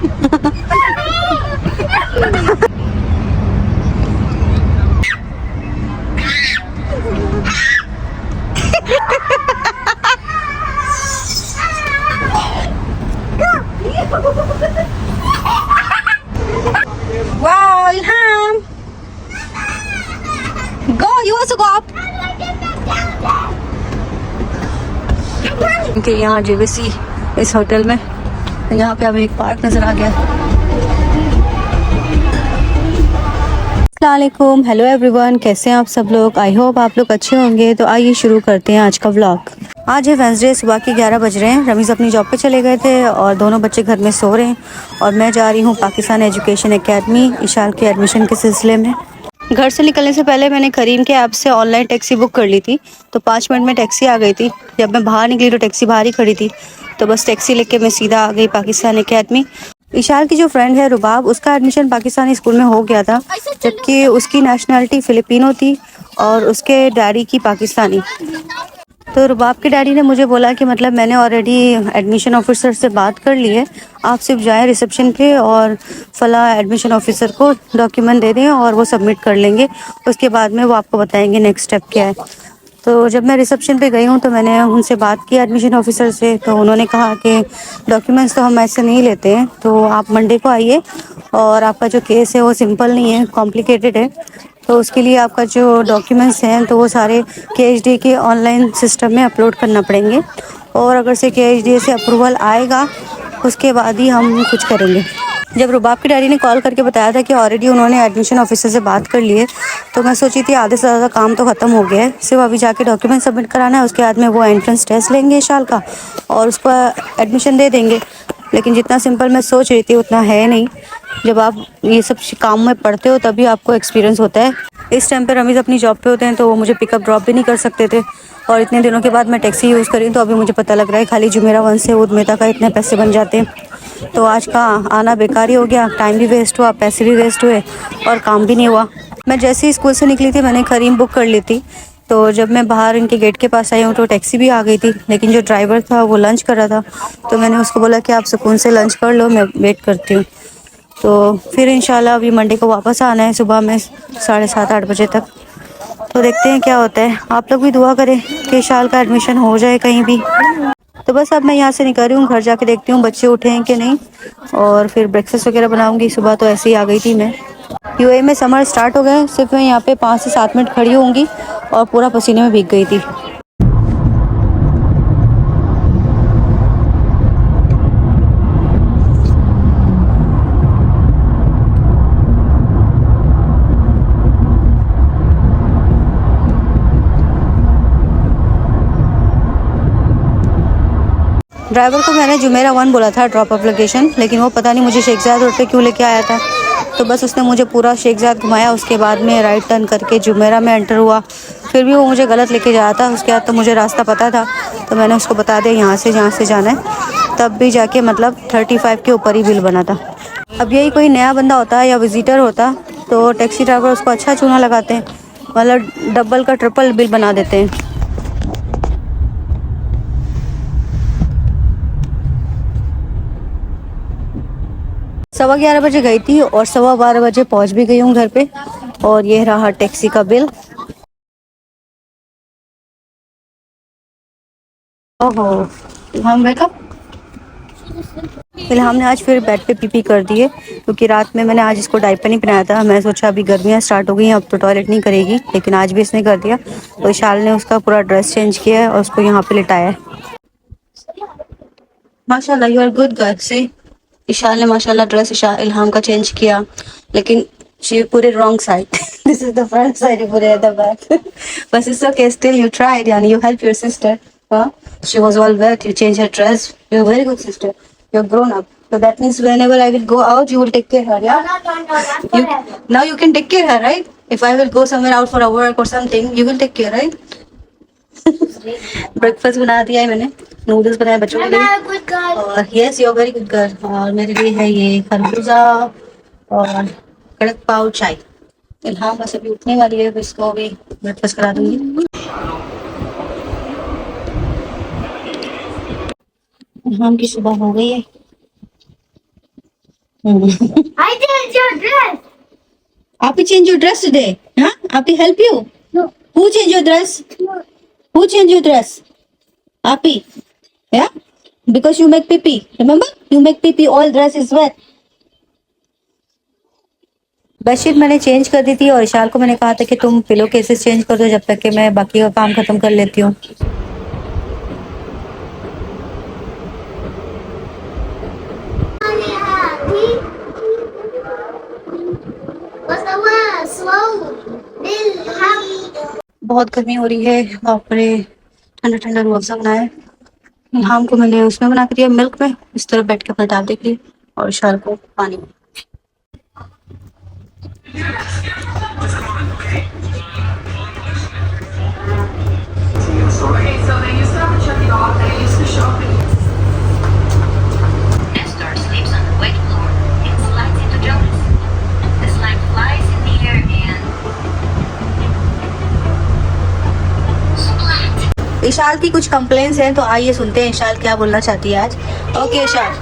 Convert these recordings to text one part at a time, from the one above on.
Wow, Ilham. Go, you also go up. कि यहाँ JVC इस होटल में, यहाँ पे हमें एक पार्क नजर आ गया। अस्सलामुअलैकुम, हेलो एवरीवन, कैसे हैं आप सब लोग? आई होप आप लोग अच्छे होंगे। तो आइए शुरू करते हैं आज का व्लॉग। आज है वेंसडे, सुबह के 11 बज रहे हैं। रमीज़ अपनी जॉब पे चले गए थे और दोनों बच्चे घर में सो रहे हैं और मैं जा रही हूँ पाकिस्तान एजुकेशन एकेडमी इशाल के एडमिशन के सिलसिले में। घर से निकलने से पहले मैंने करीम के ऐप से ऑनलाइन टैक्सी बुक कर ली थी, तो 5 मिनट में टैक्सी आ गई थी। जब मैं बाहर निकली तो टैक्सी बाहर ही खड़ी थी, तो बस टैक्सी लेके मैं सीधा आ गई पाकिस्तान एकेडमी। इशाल की जो फ्रेंड है रुबाब, उसका एडमिशन पाकिस्तानी स्कूल में हो गया था, जबकि उसकी नेशनलिटी फ़िलिपिनो थी और उसके डैडी की पाकिस्तानी। तो रुबाब के डैडी ने मुझे बोला कि मतलब मैंने ऑलरेडी एडमिशन ऑफिसर से बात कर ली है, आप सिर्फ जाएं रिसेप्शन पे और फला एडमिशन ऑफिसर को डॉक्यूमेंट दे दें और वो सबमिट कर लेंगे। उसके बाद में वो आपको बताएंगे नेक्स्ट स्टेप क्या है। तो जब मैं रिसेप्शन पे गई हूँ तो मैंने उनसे बात की एडमिशन ऑफिसर से, तो उन्होंने कहा कि डॉक्यूमेंट्स तो हम ऐसे नहीं लेते हैं, तो आप मंडे को आइए और आपका जो केस है वो सिंपल नहीं है, कॉम्प्लिकेटेड है। तो उसके लिए आपका जो डॉक्यूमेंट्स हैं तो वो सारे KHDA के ऑनलाइन सिस्टम में अपलोड करना पड़ेंगे और अगर से KHDA से अप्रूवल आएगा उसके बाद ही हम कुछ करेंगे। जब रुबाब के डैडी ने कॉल करके बताया था कि ऑलरेडी उन्होंने एडमिशन ऑफिसर से बात कर ली है, तो मैं सोची थी आधे से ज़्यादा काम तो ख़त्म हो गया है, सिर्फ अभी जाके डॉक्यूमेंट सबमिट कराना है। उसके बाद में वो एंट्रेंस टेस्ट लेंगे साल का और उस पर एडमिशन दे देंगे। लेकिन जितना सिंपल मैं सोच रही थी उतना है नहीं। जब आप ये सब काम में पढ़ते हो तभी आपको एक्सपीरियंस होता है। इस टाइम पे रमीज़ अपनी जॉब पे होते हैं तो वो मुझे पिकअप ड्रॉप भी नहीं कर सकते थे और इतने दिनों के बाद मैं टैक्सी यूज़ करी तो अभी मुझे पता लग रहा है खाली जुमेरा 1 से उद्मेता का इतने पैसे बन जाते हैं। तो आज का आना बेकार ही हो गया, टाइम भी वेस्ट हुआ, पैसे भी वेस्ट हुए और काम भी नहीं हुआ। मैं जैसे ही स्कूल से निकली थी मैंने करीम बुक कर ली थी, तो जब मैं बाहर इनके गेट के पास आई हूँ तो टैक्सी भी आ गई थी, लेकिन जो ड्राइवर था वो लंच कर रहा था। तो मैंने उसको बोला कि आप सुकून से लंच कर लो, मैं वेट करती हूँ। तो फिर इंशाल्लाह अभी मंडे को वापस आना है सुबह में 7:30-8 बजे तक। तो देखते हैं क्या होता है। आप लोग भी दुआ करें कि इशाल का एडमिशन हो जाए कहीं भी। तो बस अब मैं यहाँ से निकल रही हूँ, घर जाके देखती हूँ बच्चे उठे हैं कि नहीं और फिर ब्रेकफास्ट वगैरह बनाऊँगी। सुबह तो ऐसे ही आ गई थी मैं। UAE में समर स्टार्ट हो गए, सिर्फ मैं यहाँ पे 5 से 7 मिनट खड़ी होंगी और पूरा पसीने में भीग गई थी। ड्राइवर को मैंने जुमेरा 1 बोला था ड्रॉप ऑफ लोकेशन, लेकिन वो पता नहीं मुझे शेख ज़ायद रोड पे क्यों लेके आया था। तो बस उसने मुझे पूरा शेख ज़ायद घुमाया, उसके बाद में राइट टर्न करके जुमेरा में एंटर हुआ। फिर भी वो मुझे गलत लेके जा रहा था। उसके बाद तो मुझे रास्ता पता था तो मैंने उसको बता दिया यहाँ से जहाँ से जाना है, तब भी जाके मतलब 35 के ऊपर ही बिल बना था। अब यही कोई नया बंदा होता है या विजिटर होता तो टैक्सी ड्राइवर उसको अच्छा चूना लगाते हैं, मतलब डबल का ट्रिपल बिल बना देते हैं। 11:15 बजे गई थी और 12:15 बजे पहुंच भी गई हूँ घर पे। और ये रहा टैक्सी का बिल। ओहो, इल्हाम वेकअप। इल्हाम ने आज फिर बेड पे पी कर दिए क्योंकि रात में मैंने आज इसको डायपर नहीं पहनाया था। मैं सोचा अभी गर्मियाँ स्टार्ट हो गई हैं अब तो टॉयलेट नहीं करेगी, लेकिन आज भी इसने कर दिया। तो इशाल ने उसका पूरा ड्रेस चेंज किया है और उसको यहाँ पे लिटाया है। माशाल्लाह यू आर गुड गर्ल से। इशाल ने माशाल्लाह ड्रेस इल्हाम का चेंज किया, लेकिन she put it wrong side. This is the front side, you put it at the back. But it's okay, still you tried and you helped your sister. Huh? She was all wet, you changed her dress. You're a very good sister. You're grown up. So that means whenever I will go out, you will take care of her, yeah? Now you can take care of her, right? If I will go somewhere out for a work or something, you will take care, right? Breakfast बना दिया है मैंने, noodles बनाए बच्चों के लिए। और yes you are very good girl. और मेरे लिए है ये खरबूजा और कड़क पाव चाय। इल्हाम बस अभी उठने वाली है, इसको भी ब्रेकफास्ट करा दूंगी। इल्हाम की सुबह हो गई है। I changed your dress. Api changed your dress today? Huh? Api help you? No. Who changed your dress? No. Who changed your dress? Api. Yeah? Because you make pee. Remember? You make pee. All dress is wet. Bedsheet मैंने change कर दी थी और इशाल को मैंने कहा था कि तुम पिलो केसेस चेंज कर दो जब तक कि मैं बाकी का काम खत्म कर लेती हूँ। बहुत गर्मी हो रही है, बाप रे, ठंडा ठंडा रूह अफ़ज़ा बनाया। इल्हाम को मैंने उसमें बना के दिया, मिल्क में, इस तरह बैठ के अपना डाल देती और इशाल को पानी। इशाल की कुछ कंप्लेंट्स हैं तो आइए सुनते हैं इशाल क्या बोलना चाहती है आज। Okay Ishal.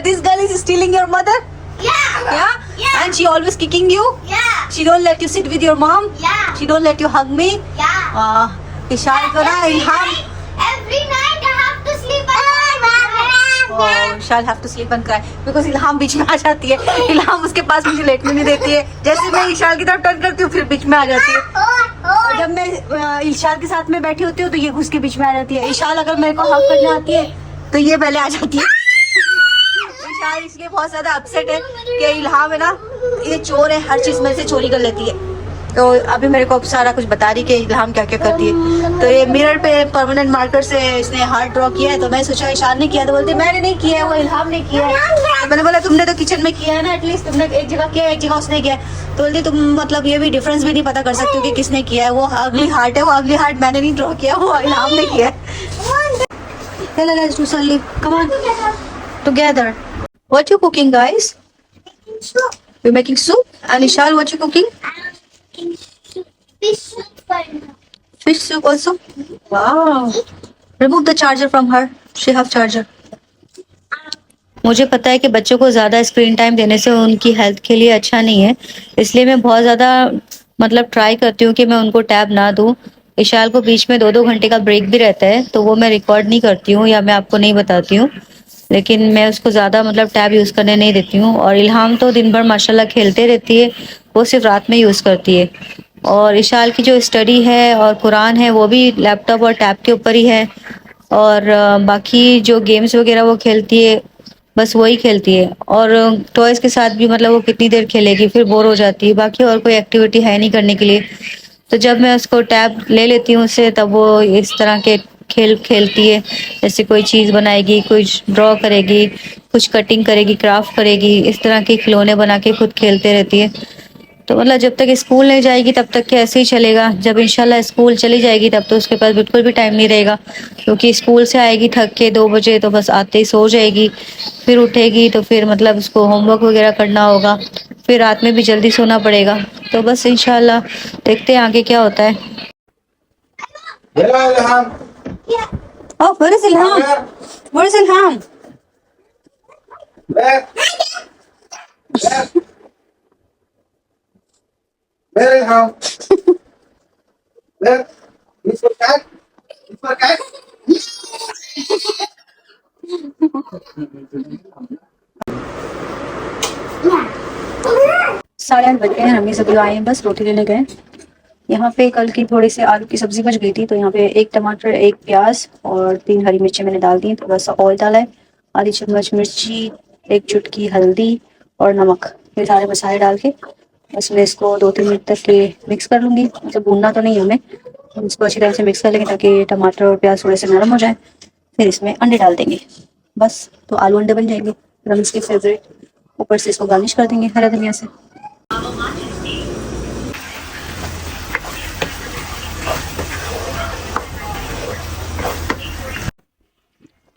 This girl is stealing your mother? Yeah. And she always kicking you? Yeah. She don't let you sit with your mom? Yeah. She don't let you hug me? Yeah. Ishal को ना इल्हाम every night I have to sleep and Ishal have to sleep and cry because इल्हाम बीच में आ जाती है। इल्हाम उसके पास मुझे लेटने नहीं देती है, जैसे मैं इशाल की तरफ टर्न करती हूँ फिर बीच में आ जाती है। जब मैं इशाल के साथ में बैठी होती हूँ तो ये घुस के बीच में आ जाती है। इशाल अगर मेरे को हग करने आती है तो ये पहले आ जाती है। इसलिए बहुत ज्यादा अपसेट है कि इल्हाम है ना, ये चोर है, हर चीज में से चोरी कर लेती है। तो अभी मेरे को सारा कुछ बता रही कि इल्हाम क्या क्या करती है। तो ये मिरर पे परमानेंट मार्कर से इसने हार्ट ड्रॉ किया है, तो मैं सोचा ईशान ने किया, तो बोलते मैंने नहीं किया है, वो इल्हाम ने किया है। तो मैंने बोला तुमने तो किचन में किया है ना, एटलीस्ट तुमने एक जगह किया एक जगह उसने किया है। तो बोलती तुम मतलब ये भी डिफरेंस भी नहीं पता कर सकते हो कि किसने किया है। वो अगली हार्ट है, वो अगली हार्ट मैंने नहीं ड्रॉ किया, वो इल्हाम ने किया है। Come on, together. What you cooking, guys? Soup. You're making soup? And Ishal, what you cooking? Fish soup. Fish soup also? Wow. Remove the charger from her. She have charger. मुझे पता है कि बच्चों को ज़्यादा स्क्रीन टाइम देने से उनकी हेल्थ के लिए अच्छा नहीं है, इसलिए मैं बहुत ज़्यादा मतलब ट्राई करती हूँ कि मैं उनको टैब ना दूँ। इशाल को बीच में 2-2 घंटे का ब्रेक भी रहता है, तो वो मैं रिकॉर्ड नहीं करती हूँ या मैं आपको नहीं बताती हूँ, लेकिन मैं उसको ज़्यादा मतलब टैब यूज़ करने नहीं देती हूँ। और इल्हाम तो दिन भर माशाल्लाह खेलते रहती है, वो सिर्फ रात में यूज़ करती है। और इशाल की जो स्टडी है और कुरान है वो भी लैपटॉप और टैब के ऊपर ही है। और बाकी जो गेम्स वगैरह वो खेलती है बस वही खेलती है। और टॉयज़ के साथ भी मतलब वो कितनी देर खेलेगी, फिर बोर हो जाती है, बाकी और कोई एक्टिविटी है नहीं करने के लिए। तो जब मैं उसको टैब ले लेती हूँ उससे, तब वो इस तरह के खेल खेलती है, जैसे कोई चीज़ बनाएगी, कुछ ड्रॉ करेगी, कुछ कटिंग करेगी, क्राफ्ट करेगी, इस तरह के खिलौने बना के खुद खेलते रहती है। तो मतलब जब तक स्कूल नहीं जाएगी तब तक के ऐसे ही चलेगा। जब इंशाल्लाह स्कूल चली जाएगी तब तो उसके पास बिल्कुल भी टाइम नहीं रहेगा, क्योंकि स्कूल से आएगी थक के 2 बजे, तो बस आते ही सो जाएगी, फिर उठेगी तो फिर मतलब उसको होमवर्क वगैरह करना होगा, फिर रात में भी जल्दी सोना पड़ेगा। तो बस इंशाल्लाह देखते हैं आगे क्या होता है। Oh, where is Ilham? Where is Ilham? Where is Ilham? Where? It's for cat? It's for cat? 8:30 बज गए हैं, हम सभी आए हैं, बस रोटी लेने गए। यहाँ पे कल की थोड़ी सी आलू की सब्जी बच गई थी, तो यहाँ पे 1 टमाटर, 1 प्याज और 3 हरी मिर्ची मैंने डाल दी, थोड़ा सा ऑयल डाला है, आधी चम्मच मिर्ची, 1 चुटकी हल्दी और नमक, ये सारे मसाले डाल के बस मैं इसको 2-3 मिनट तक के मिक्स कर लूँगी। मतलब भूनना तो नहीं हमें, हम इसको अच्छी तरह से मिक्स कर लेंगे ताकि टमाटर और प्याज थोड़े से नरम हो जाए। फिर इसमें अंडे डाल देंगे, बस तो आलू अंडे बन जाएंगे, रमीज़ के फेवरेट। ऊपर से इसको गार्निश कर देंगे हरा धनिया से।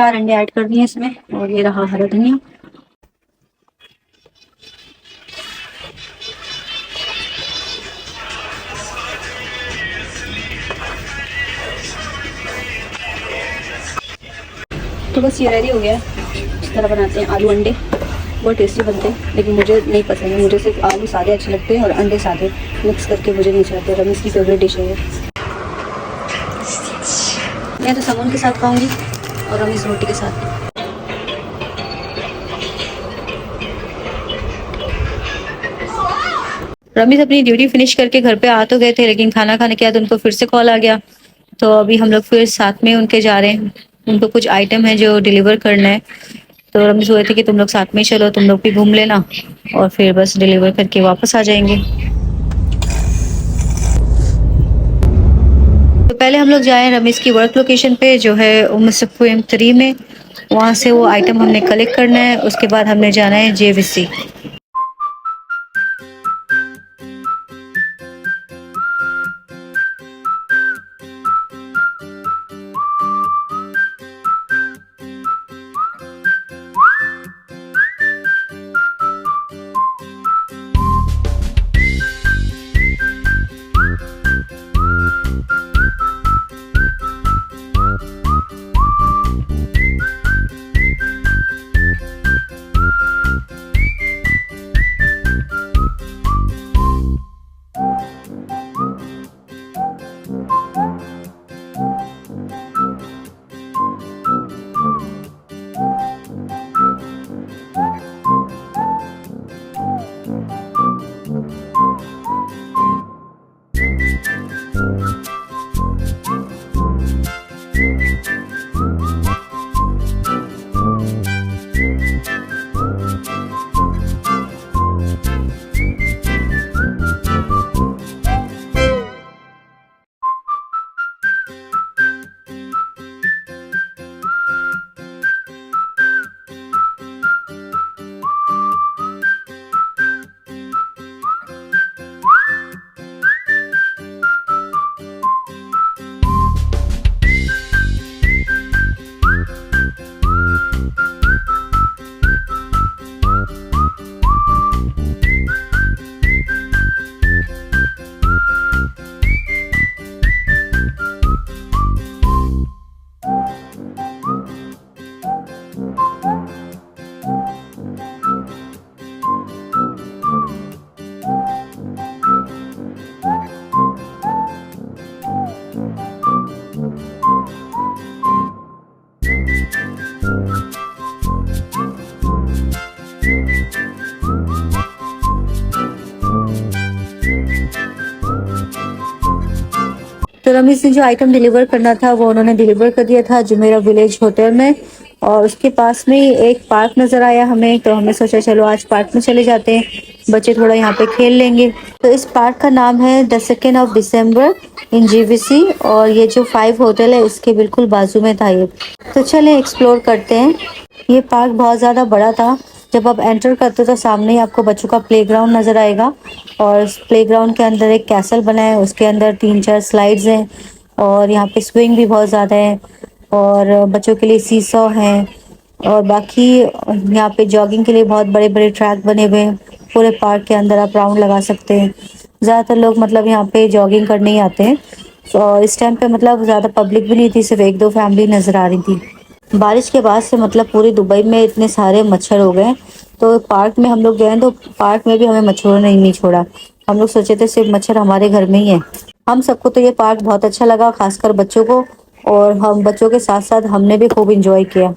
4 अंडे ऐड कर दिए इसमें, और ये रहा हरा धनिया। तो बस ये रेडी हो गया है। इस तरह बनाते हैं आलू अंडे, बहुत टेस्टी बनते हैं, लेकिन मुझे नहीं पसंद है। मुझे सिर्फ आलू सादे अच्छे लगते हैं और अंडे सादे मिक्स करके मुझे नहीं अच्छे लगते। रमीज़ की फेवरेट डिश है ये। मैं तो समोन के साथ खाऊंगी और रमीज़ रोटी के साथ। रमीज़ अपनी ड्यूटी फिनिश करके घर पे आ तो गए थे, लेकिन खाना खाने के बाद उनको फिर से कॉल आ गया। तो अभी हम लोग फिर साथ में उनके जा रहे हैं। उनको कुछ आइटम है जो डिलीवर करना है। तो रमीज़ हुए थे कि तुम लोग साथ में चलो, तुम लोग भी घूम लेना और फिर बस डिलीवर करके वापस आ जाएंगे। तो पहले हम लोग जाए रमीज़ की वर्क लोकेशन पे, जो है उम्म 3 में। वहाँ से वो आइटम हमने कलेक्ट करना है। उसके बाद हमने जाना है JVC। तो रमीज़ ने जो आइटम डिलीवर करना था वो उन्होंने डिलीवर कर दिया था जुमेरा विलेज होटल में। और उसके पास में ही एक पार्क नज़र आया हमें, तो हमने सोचा चलो आज पार्क में चले जाते हैं, बच्चे थोड़ा यहाँ पे खेल लेंगे। तो इस पार्क का नाम है the 2nd of December in JVC, और ये जो 5 होटल है इसके बिल्कुल बाजू में था ये। तो चलें एक्सप्लोर करते हैं। ये पार्क बहुत ज़्यादा बड़ा था। जब आप एंटर करते हो तो सामने ही आपको बच्चों का प्लेग्राउंड नज़र आएगा, और इस प्लेग्राउंड के अंदर एक कैसल बना है, उसके अंदर 3-4 स्लाइड्स हैं, और यहाँ पे स्विंग भी बहुत ज़्यादा है, और बच्चों के लिए सीसॉ हैं, और बाकी यहाँ पे जॉगिंग के लिए बहुत बड़े बड़े ट्रैक बने हुए हैं। पूरे पार्क के अंदर आप राउंड लगा सकते हैं। ज़्यादातर लोग मतलब यहाँ पे जॉगिंग करने ही आते हैं। और इस टाइम पे मतलब ज़्यादा पब्लिक भी नहीं थी, सिर्फ 1-2 फैमिली नज़र आ रही थी। बारिश के बाद से मतलब पूरी दुबई में इतने सारे मच्छर हो गए, तो पार्क में हम लोग गए तो पार्क में भी हमें मच्छरों ने नहीं छोड़ा। हम लोग सोचे थे सिर्फ मच्छर हमारे घर में ही है। हम सबको तो ये पार्क बहुत अच्छा लगा, खासकर बच्चों को, और हम बच्चों के साथ साथ हमने भी खूब इंजॉय किया।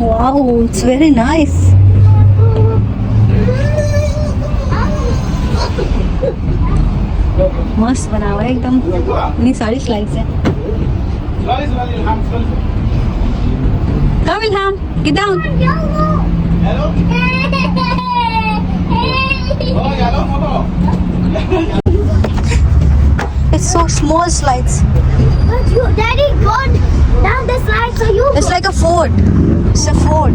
Wow, it's very nice. मस्त बना हुआ है एकदम, इतनी सारी स्लाइड्स हैं। Come Ilham, get down. It's so small slides. But you, Daddy, gone down the slide so you. It's like a fort. It's a fort.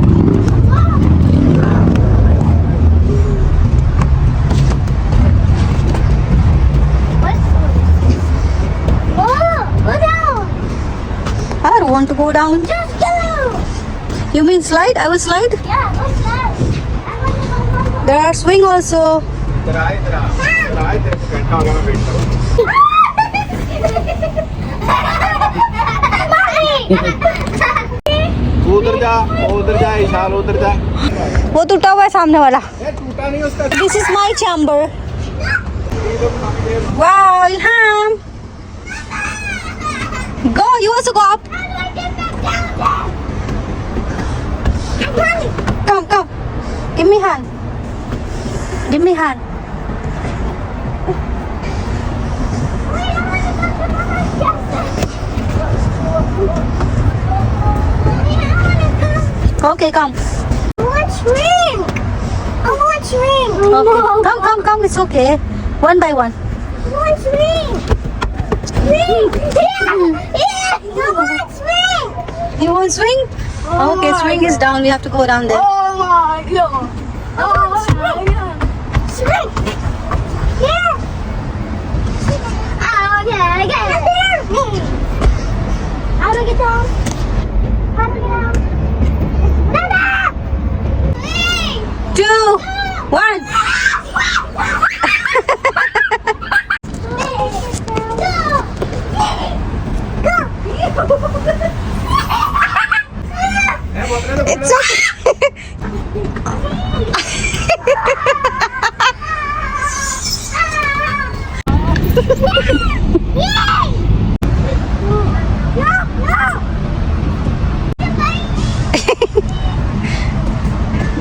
go down? Just go. You mean slide? I will slide. Yeah, let's go. I want to go. There are swing also. इधर आ तेरे को घंटा हो गया मैं wait करूँ तू उधर जा ईशान उधर जा वो टूटा हुआ है सामने वाला. ये टूटा नहीं उसका This is my chamber. Wow, Ilham. Go, you also go up. Come. Give me hand. Give me hand. Okay, come. I want swing. Okay, come. It's okay. One by one. I want swing. Yeah, I want swing. You want swing? Okay, swing is down. We have to go down there. Oh my god. Oh my god. Swing. Yeah. Okay. How do I get down? Nana! 2, 1. It's okay.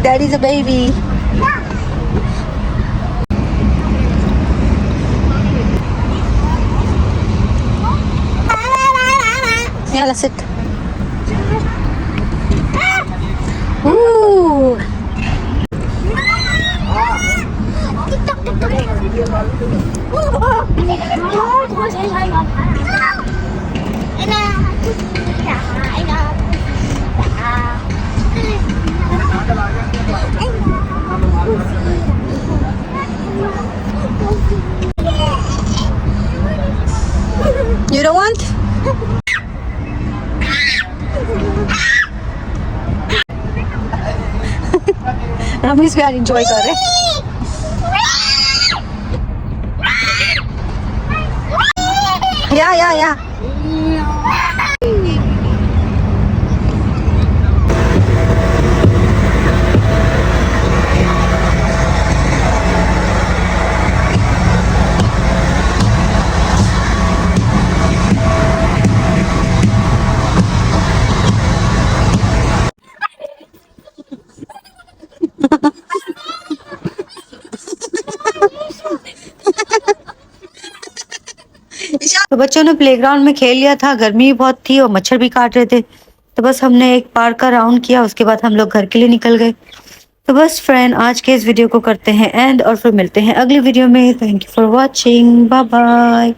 Daddy's a baby. Yeah, that's it. Ooh. You don't want? Ramesh भी enjoy कर रहे हैं. Yeah. तो बच्चों ने playground में खेल लिया था. गर्मी बहुत थी और मच्छर भी काट रहे थे. तो बस हमने एक पार्क का राउंड किया. उसके बाद हम लोग घर के लिए निकल गए. तो बस फ्रेंड, आज के इस वीडियो को करते हैं एंड और फिर मिलते हैं अगली वीडियो में. Thank you for watching. Bye bye.